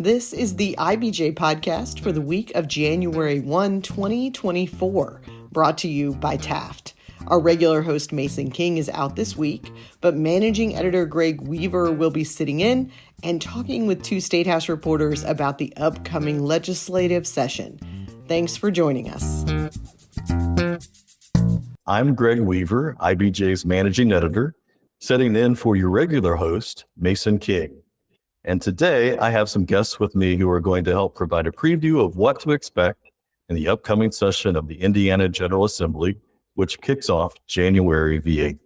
This is the IBJ Podcast for the week of January 1, 2024, brought to you by Taft. Our regular host Mason King is out this week, but managing editor Greg Weaver will be sitting in and talking with two Statehouse reporters about the upcoming legislative session. Thanks for joining us. I'm Greg Weaver, IBJ's managing editor, sitting in for your regular host, Mason King. And today I have some guests with me who are going to help provide a preview of what to expect in the upcoming session of the Indiana General Assembly, which kicks off January the 8th.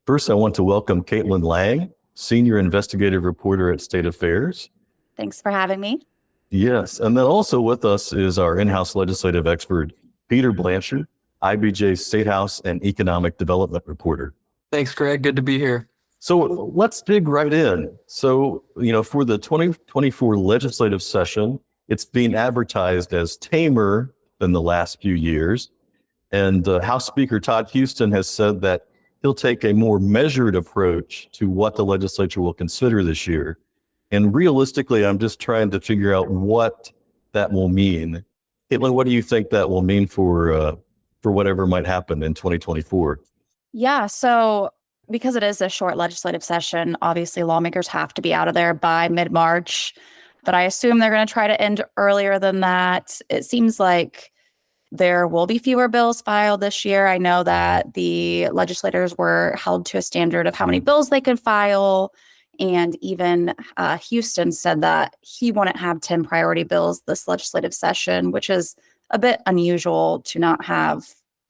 First, I want to welcome Kaitlin Lange, senior investigative reporter at State Affairs. Thanks for having me. Yes, and then also with us is our in-house legislative expert, Peter Blanchard, IBJ's Statehouse and economic development reporter. Thanks, Greg. Good to be here. So let's dig right in. So, for the 2024 legislative session, it's being advertised as tamer than the last few years. And House Speaker Todd Huston has said that he'll take a more measured approach to what the legislature will consider this year. And realistically, I'm just trying to figure out what that will mean. Kaitlin, what do you think that will mean for whatever might happen in 2024? Yeah, so because it is a short legislative session, obviously lawmakers have to be out of there by mid-March, but I assume they're going to try to end earlier than that. It seems like there will be fewer bills filed this year. I know that the legislators were held to a standard of how many bills they could file, and even Huston said that he wouldn't have 10 priority bills this legislative session, which is a bit unusual to not have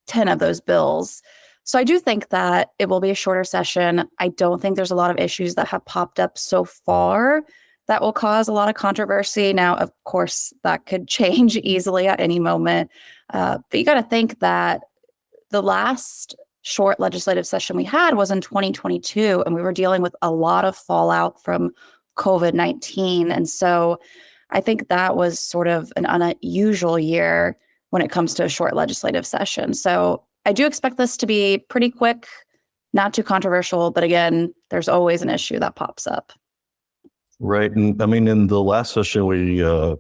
10 of those bills. So I do think that it will be a shorter session. I don't think there's a lot of issues that have popped up so far that will cause a lot of controversy. Now, of course, that could change easily at any moment. But you got to think that the last short legislative session we had was in 2022, and we were dealing with a lot of fallout from COVID-19. And so I think that was sort of an unusual year when it comes to a short legislative session. So I do expect this to be pretty quick, not too controversial, but again, there's always an issue that pops up. Right. And I mean, in the last session, the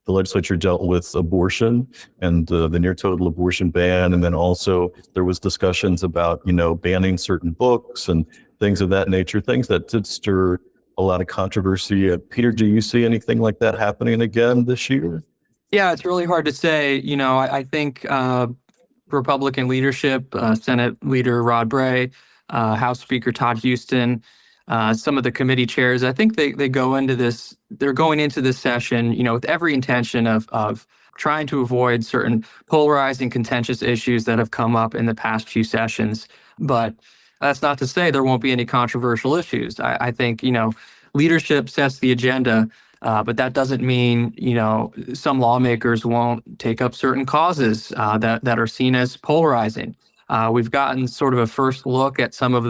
legislature dealt with abortion and the near total abortion ban. And then also there was discussions about, banning certain books and things of that nature, things that did stir a lot of controversy. Peter, do you see anything like that happening again this year? Yeah, it's really hard to say. I think Republican leadership, Senate Leader Rod Bray, House Speaker Todd Huston, some of the committee chairs, I think they're going into this session, with every intention of trying to avoid certain polarizing, contentious issues that have come up in the past few sessions. But that's not to say there won't be any controversial issues. I think, leadership sets the agenda, but that doesn't mean, some lawmakers won't take up certain causes that are seen as polarizing. We've gotten sort of a first look at some of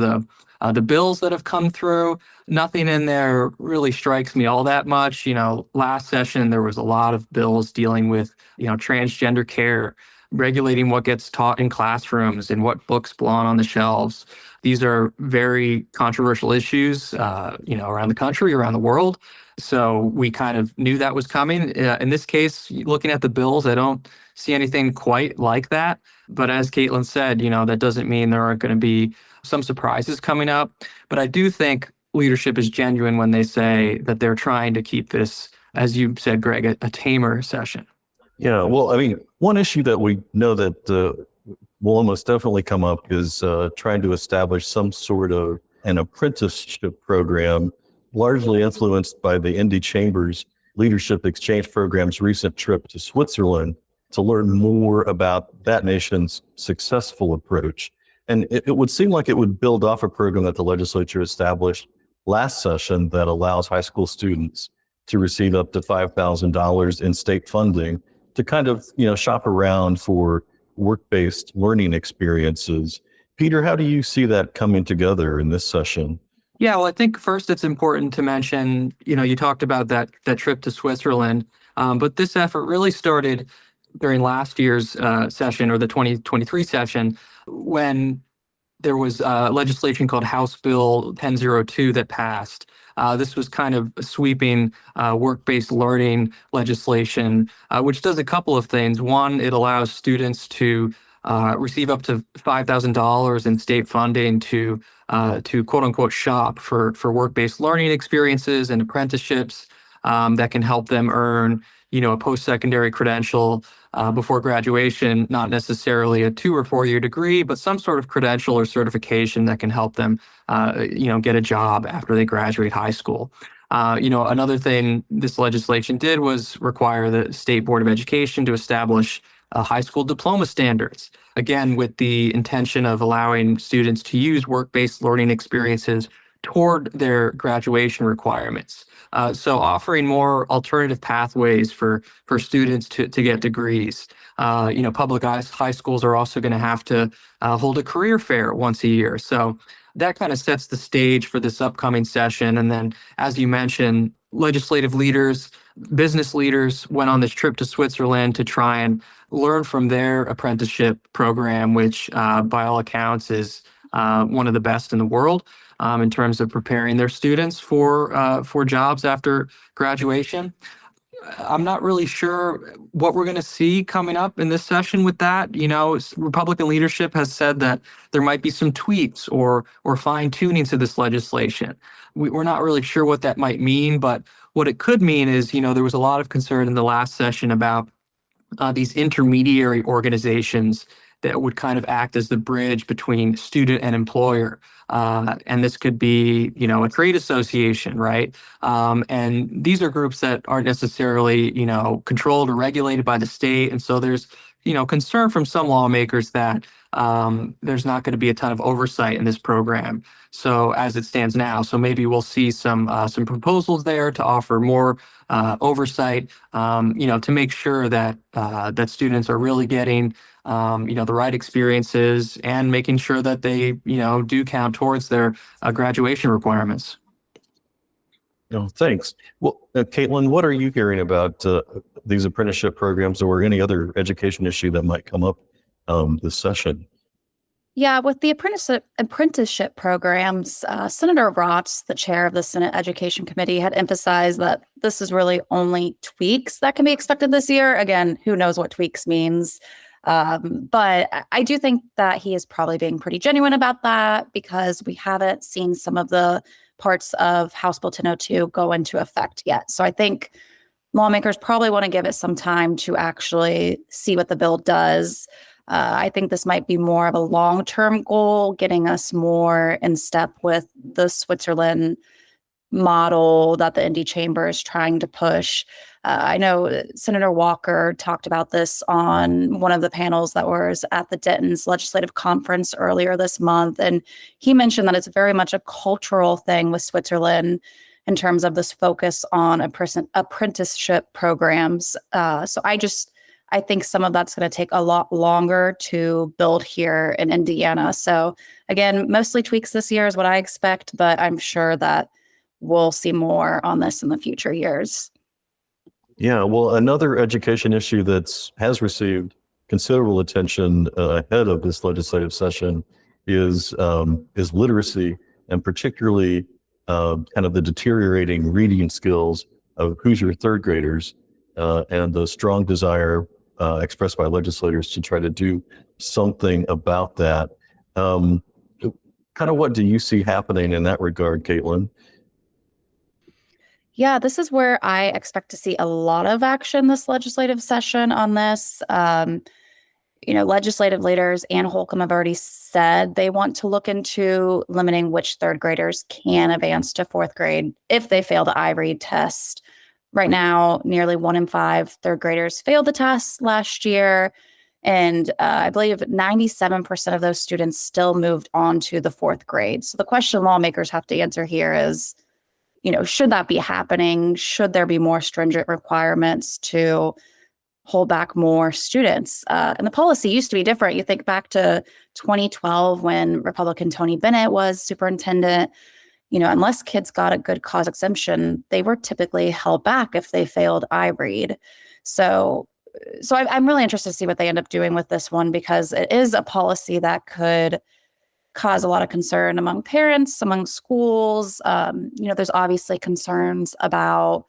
the bills that have come through. Nothing in there really strikes me all that much. Last session, there was a lot of bills dealing with, transgender care, regulating what gets taught in classrooms and what books belong on the shelves. These are very controversial issues, around the country, around the world. So we kind of knew that was coming. In this case, looking at the bills, I don't see anything quite like that. But as Kaitlin said, that doesn't mean there aren't going to be some surprises coming up. But I do think leadership is genuine when they say that they're trying to keep this, as you said, Greg, a tamer session. Yeah, well, I mean, one issue that we know that will almost definitely come up is trying to establish some sort of an apprenticeship program, largely influenced by the Indy Chamber's Leadership Exchange Program's recent trip to Switzerland to learn more about that nation's successful approach. And it would seem like it would build off a program that the legislature established last session that allows high school students to receive up to $5,000 in state funding to kind of, shop around for work-based learning experiences. Peter, how do you see that coming together in this session? Yeah, well, I think first it's important to mention, you talked about that trip to Switzerland, but this effort really started during last year's session, or the 2023 session, when there was legislation called House Bill 1002 that passed This was kind of sweeping work-based learning legislation, which does a couple of things. One, it allows students to receive up to $5,000 in state funding to quote unquote shop for work-based learning experiences and apprenticeships that can help them earn, a post-secondary credential before graduation, not necessarily a 2 or 4 year degree, but some sort of credential or certification that can help them, get a job after they graduate high school. Another thing this legislation did was require the State Board of Education to establish high school diploma standards, again, with the intention of allowing students to use work-based learning experiences toward their graduation requirements. So offering more alternative pathways for students to get degrees. Public high schools are also going to have to hold a career fair once a year. So that kind of sets the stage for this upcoming session. And then, as you mentioned, legislative leaders, business leaders went on this trip to Switzerland to try and learn from their apprenticeship program, which by all accounts is one of the best in the world in terms of preparing their students for jobs after graduation. I'm not really sure what we're going to see coming up in this session with that. Republican leadership has said that there might be some tweaks or fine tuning to this legislation. We're not really sure what that might mean, but what it could mean is, there was a lot of concern in the last session about these intermediary organizations that would kind of act as the bridge between student and employer. And this could be, a trade association, right? And these are groups that aren't necessarily, controlled or regulated by the state. And so there's, concern from some lawmakers that there's not going to be a ton of oversight in this program. So as it stands now, so maybe we'll see some proposals there to offer more oversight, to make sure that that students are really getting the right experiences and making sure that they, do count towards their graduation requirements. Thanks. Well, Kaitlin, what are you hearing about these apprenticeship programs or any other education issue that might come up this session? Yeah, with the apprenticeship programs, Senator Rotz, the chair of the Senate Education Committee, had emphasized that this is really only tweaks that can be expected this year. Again, who knows what tweaks means? But I do think that he is probably being pretty genuine about that because we haven't seen some of the parts of House Bill 1002 go into effect yet. So I think lawmakers probably want to give it some time to actually see what the bill does. I think this might be more of a long-term goal, getting us more in step with the Switzerland model that the Indy Chamber is trying to push. I know Senator Walker talked about this on one of the panels that was at the Denton's legislative conference earlier this month. And he mentioned that it's very much a cultural thing with Switzerland in terms of this focus on apprenticeship programs. So I think some of that's going to take a lot longer to build here in Indiana. So again, mostly tweaks this year is what I expect, but I'm sure that we'll see more on this in the future years. Yeah, well, another education issue that has received considerable attention ahead of this legislative session is literacy, and particularly kind of the deteriorating reading skills of Hoosier third graders and the strong desire expressed by legislators to try to do something about that. Kind of what do you see happening in that regard, Kaitlin? Yeah, this is where I expect to see a lot of action this legislative session on this. Legislative leaders and Holcomb have already said they want to look into limiting which third graders can advance to fourth grade if they fail the iRead test. Right now, nearly 1 in 5 third graders failed the test last year. And I believe 97% of those students still moved on to the fourth grade. So the question lawmakers have to answer here is, should that be happening? Should there be more stringent requirements to hold back more students? And the policy used to be different. You think back to 2012 when Republican Tony Bennett was superintendent, unless kids got a good cause exemption, they were typically held back if they failed iRead. So I'm really interested to see what they end up doing with this one, because it is a policy that could cause a lot of concern among parents, among schools. There's obviously concerns about,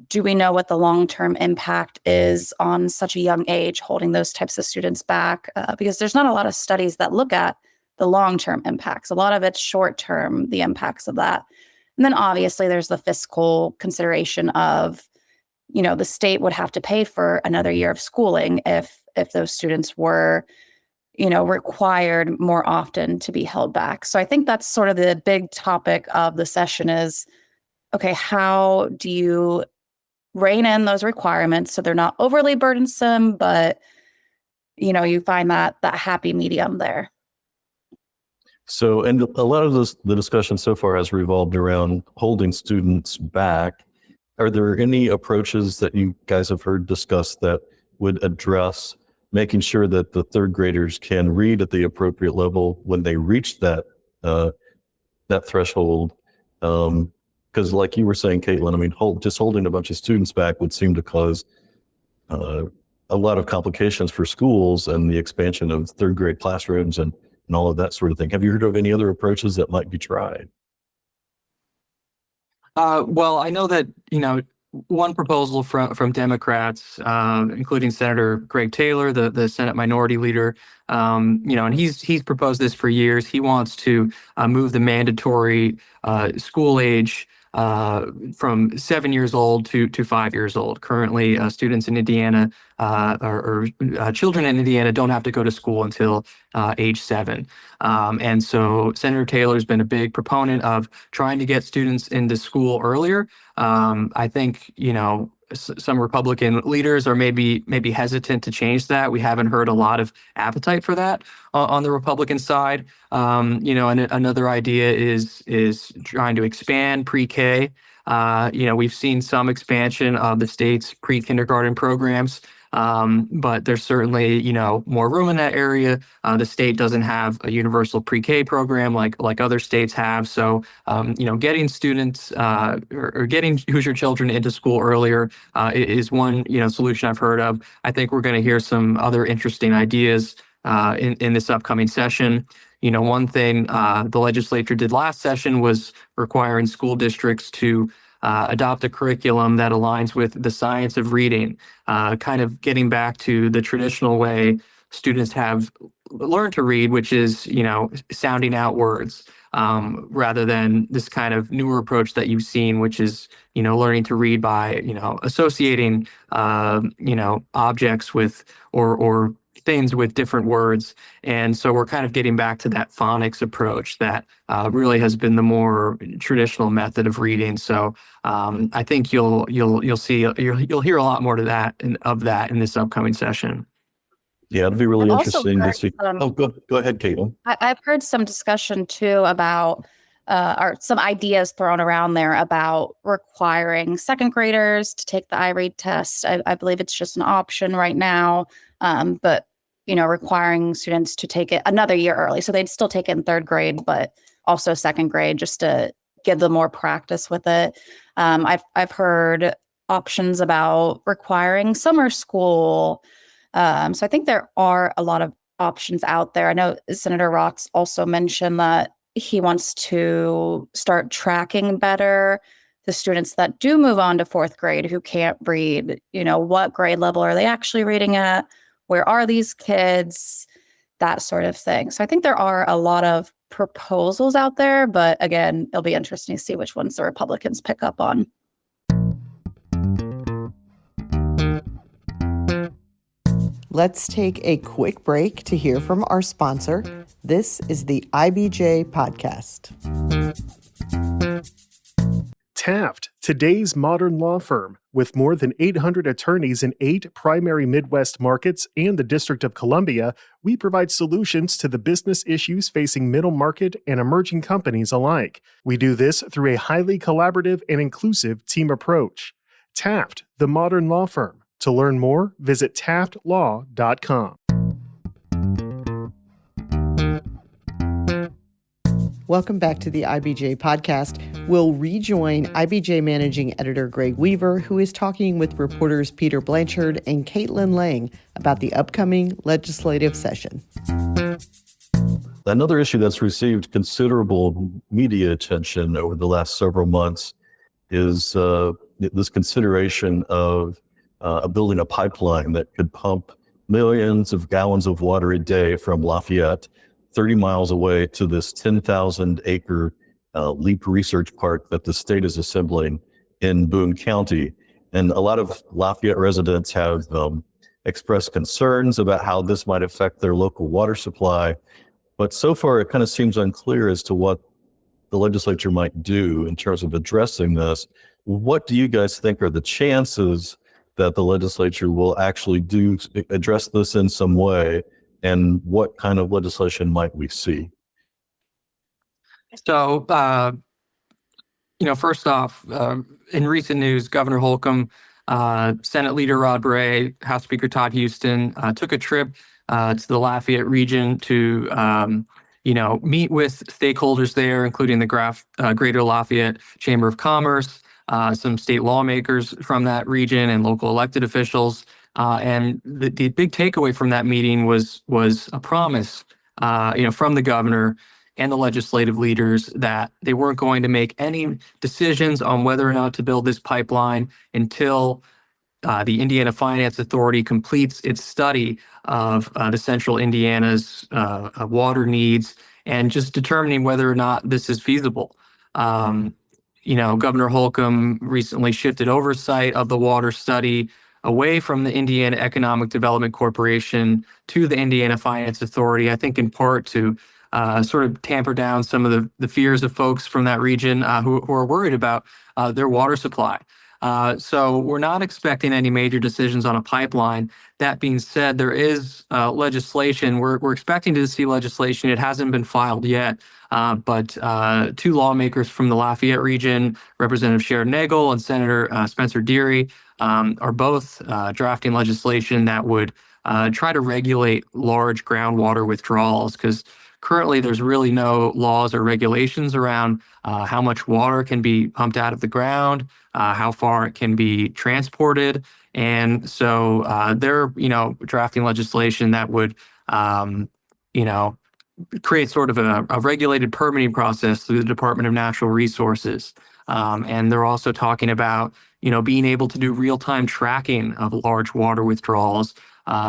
do we know what the long-term impact is on such a young age, holding those types of students back? Because there's not a lot of studies that look at the long-term impacts. A lot of it's short-term, the impacts of that. And then obviously there's the fiscal consideration of, the state would have to pay for another year of schooling if those students were, required more often to be held back. So I think that's sort of the big topic of the session is, okay, how do you rein in those requirements so they're not overly burdensome, but, you find that happy medium there. So, and a lot of the discussion so far has revolved around holding students back. Are there any approaches that you guys have heard discussed that would address making sure that the third graders can read at the appropriate level when they reach that threshold? Because like you were saying, Kaitlin, I mean, just holding a bunch of students back would seem to cause a lot of complications for schools and the expansion of third grade classrooms and all of that sort of thing. Have you heard of any other approaches that might be tried? Well, I know that, one proposal from Democrats, including Senator Greg Taylor, the Senate Minority Leader, and he's proposed this for years. He wants to move the mandatory school age from 7 years old to 5 years old. Currently, students in Indiana or children in Indiana don't have to go to school until age 7. And so Senator Taylor's been a big proponent of trying to get students into school earlier. I think, some Republican leaders are maybe hesitant to change that. We haven't heard a lot of appetite for that on the Republican side. And another idea is trying to expand pre-K. We've seen some expansion of the state's pre-kindergarten programs. But there's certainly, more room in that area. The state doesn't have a universal pre-K program like other states have. So, getting students or getting Hoosier children into school earlier is one, solution I've heard of. I think we're going to hear some other interesting ideas in this upcoming session. One thing the legislature did last session was requiring school districts to adopt a curriculum that aligns with the science of reading, kind of getting back to the traditional way students have learned to read, which is, sounding out words, rather than this kind of newer approach that you've seen, which is, learning to read by, associating, objects with or things with different words. And so we're kind of getting back to that phonics approach that really has been the more traditional method of reading. So I think you'll hear a lot more to that of that in this upcoming session. Yeah, it'll be really interesting to see. Go ahead, Kaitlin. I've heard some discussion too about or some ideas thrown around there about requiring second graders to take the iRead test. I believe it's just an option right now, but requiring students to take it another year early. So they'd still take it in third grade, but also second grade, just to give them more practice with it. I've heard options about requiring summer school. So I think there are a lot of options out there. I know Senator Rotz also mentioned that he wants to start tracking better the students that do move on to fourth grade who can't read. What grade level are they actually reading at? Where are these kids? That sort of thing. So I think there are a lot of proposals out there, but again, it'll be interesting to see which ones the Republicans pick up on. Let's take a quick break to hear from our sponsor. This is the IBJ Podcast. Taft, today's modern law firm. With more than 800 attorneys in 8 primary Midwest markets and the District of Columbia, we provide solutions to the business issues facing middle market and emerging companies alike. We do this through a highly collaborative and inclusive team approach. Taft, the modern law firm. To learn more, visit taftlaw.com. Welcome back to the IBJ Podcast. We'll rejoin IBJ Managing Editor Greg Weaver, who is talking with reporters Peter Blanchard and Kaitlin Lange about the upcoming legislative session. Another issue that's received considerable media attention over the last several months is this consideration of building a pipeline that could pump millions of gallons of water a day from Lafayette, 30 miles away, to this 10,000 acre LEAP research park that the state is assembling in Boone County. And a lot of Lafayette residents have expressed concerns about how this might affect their local water supply. But so far, it kind of seems unclear as to what the legislature might do in terms of addressing this. What do you guys think are the chances that the legislature will actually address this in some way? And what kind of legislation might we see? So, first off, in recent news, Governor Holcomb, Senate Leader Rod Bray, House Speaker Todd Houston took a trip to the Lafayette region to, meet with stakeholders there, including the Greater Lafayette Chamber of Commerce, some state lawmakers from that region, and local elected officials. And the big takeaway from that meeting was a promise, from the governor and the legislative leaders that they weren't going to make any decisions on whether or not to build this pipeline until the Indiana Finance Authority completes its study of the central Indiana's water needs and just determining whether or not this is feasible. Governor Holcomb recently shifted oversight of the water study away from the Indiana Economic Development Corporation to the Indiana Finance Authority, I think in part to sort of tamper down some of the fears of folks from that region who are worried about their water supply. So we're not expecting any major decisions on a pipeline. That being said, there is legislation. We're expecting to see legislation. It hasn't been filed yet, but two lawmakers from the Lafayette region, Representative Sharon Nagel and Senator Spencer Deary, are both drafting legislation that would try to regulate large groundwater withdrawals, because currently there's really no laws or regulations around how much water can be pumped out of the ground, how far it can be transported. And so they're, drafting legislation that would, create sort of a regulated permitting process through the Department of Natural Resources. And they're also talking about, being able to do real-time tracking of large water withdrawals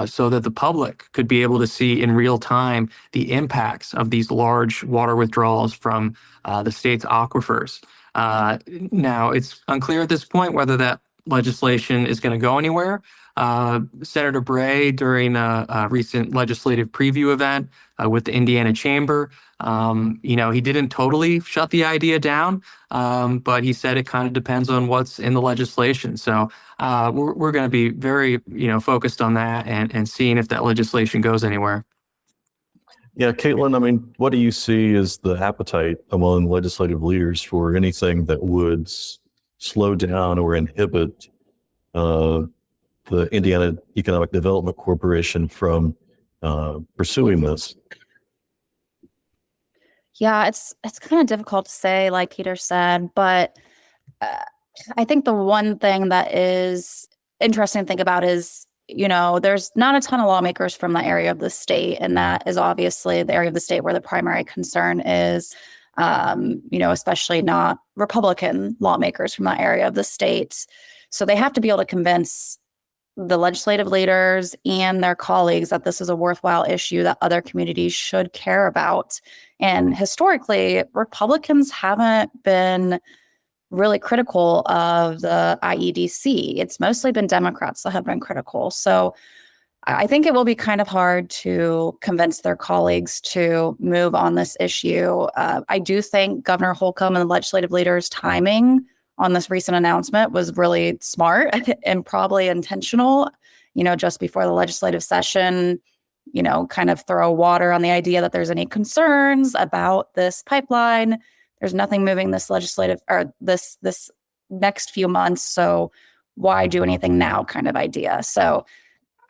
so that the public could be able to see in real time the impacts of these large water withdrawals from the state's aquifers. Now, it's unclear at this point whether that legislation is going to go anywhere. Senator Bray, during a recent legislative preview event with the Indiana Chamber, he didn't totally shut the idea down, but he said it kind of depends on what's in the legislation. So we're going to be very, focused on that and seeing if that legislation goes anywhere. Yeah, Kaitlin, what do you see as the appetite among legislative leaders for anything that would slow down or inhibit the Indiana Economic Development Corporation from pursuing this? Yeah, it's kind of difficult to say, like Peter said, but I think the one thing that is interesting to think about is, there's not a ton of lawmakers from the area of the state, and that is obviously the area of the state where the primary concern is, especially not Republican lawmakers from that area of the state. So they have to be able to convince the legislative leaders and their colleagues that this is a worthwhile issue that other communities should care about. And historically, Republicans haven't been really critical of the IEDC. It's mostly been Democrats that have been critical. So I think it will be kind of hard to convince their colleagues to move on this issue. I do think Governor Holcomb and the legislative leaders' timing on this recent announcement was really smart and probably intentional, just before the legislative session, kind of throw water on the idea that there's any concerns about this pipeline. There's nothing moving this legislative or this next few months. So why do anything now kind of idea. So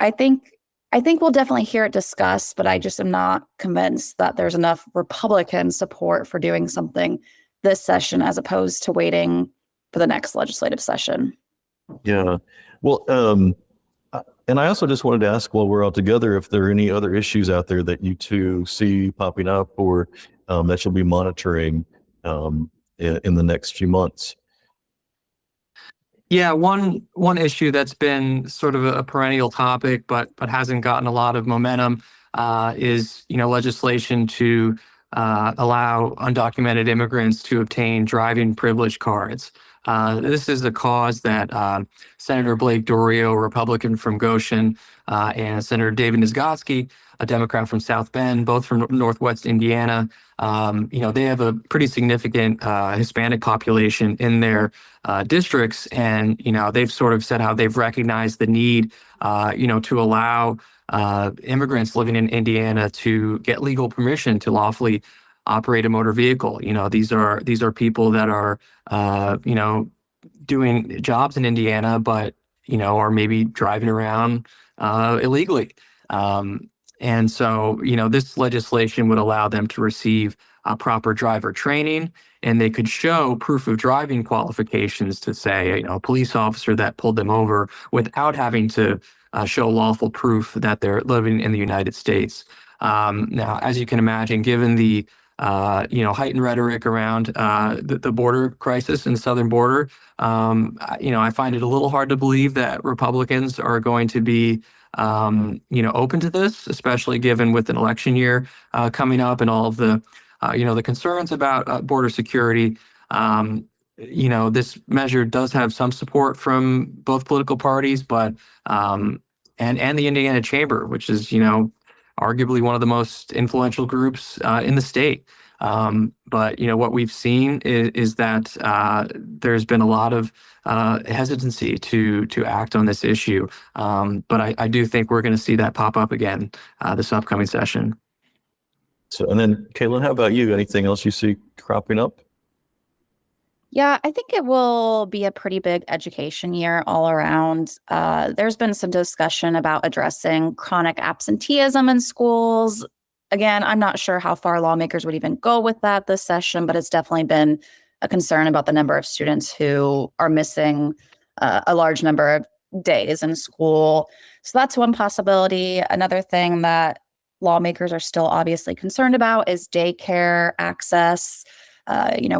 I think we'll definitely hear it discussed, but I just am not convinced that there's enough Republican support for doing something this session as opposed to waiting for the next legislative session. Yeah. Well, And I also just wanted to ask, while we're all together, if there are any other issues out there that you two see popping up or that you'll be monitoring in the next few months. Yeah, one issue that's been sort of a perennial topic, but hasn't gotten a lot of momentum, is legislation to allow undocumented immigrants to obtain driving privilege cards. This is a cause that Senator Blake Dorio, a Republican from Goshen, and Senator David Nizgotsky, a Democrat from South Bend, both from Northwest Indiana. They have a pretty significant Hispanic population in their districts, and they've sort of said how they've recognized the need, to allow immigrants living in Indiana to get legal permission to lawfully operate a motor vehicle. These are people that are doing jobs in Indiana, but are maybe driving around illegally. And so, this legislation would allow them to receive proper driver training, and they could show proof of driving qualifications to say, a police officer that pulled them over without having to show lawful proof that they're living in the United States. Now, as you can imagine, given the heightened rhetoric around the border crisis in the southern border, I find it a little hard to believe that Republicans are going to be open to this, especially given with an election year coming up and all of the the concerns about border security. This measure does have some support from both political parties, but and the Indiana Chamber, which is arguably one of the most influential groups in the state. But what we've seen is that there's been a lot of hesitancy to act on this issue. But I do think we're going to see that pop up again this upcoming session. So, and then Kaitlin, how about you? Anything else you see cropping up? Yeah, I think it will be a pretty big education year all around. There's been some discussion about addressing chronic absenteeism in schools. Again, I'm not sure how far lawmakers would even go with that this session, but it's definitely been a concern about the number of students who are missing a large number of days in school. So that's one possibility. Another thing that lawmakers are still obviously concerned about is daycare access.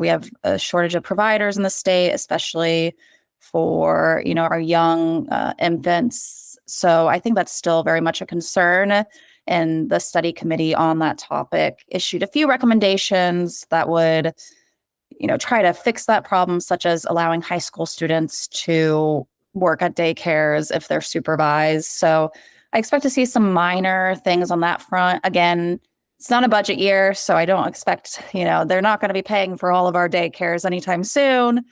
We have a shortage of providers in the state, especially for, our young infants. So I think that's still very much a concern. And the study committee on that topic issued a few recommendations that would, try to fix that problem, such as allowing high school students to work at daycares if they're supervised. So I expect to see some minor things on that front. Again, it's not a budget year, so I don't expect, they're not going to be paying for all of our daycares anytime soon,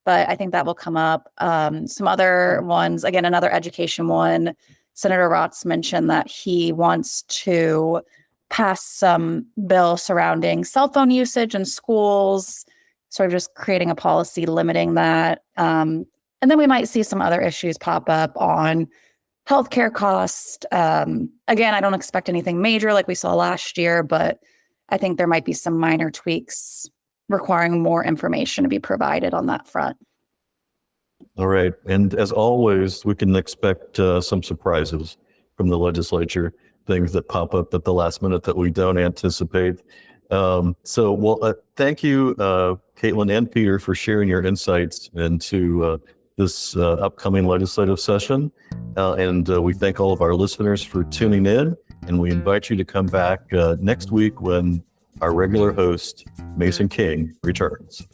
but I think that will come up. Some other ones, again, another education one, Senator Rotz mentioned that he wants to pass some bill surrounding cell phone usage in schools, sort of just creating a policy limiting that. And then we might see some other issues pop up on healthcare costs. Again, I don't expect anything major like we saw last year, but I think there might be some minor tweaks requiring more information to be provided on that front. All right. And as always, we can expect some surprises from the legislature, things that pop up at the last minute that we don't anticipate. Thank you, Kaitlin and Peter, for sharing your insights into this upcoming legislative session. And we thank all of our listeners for tuning in. And we invite you to come back next week when our regular host, Mason King, returns.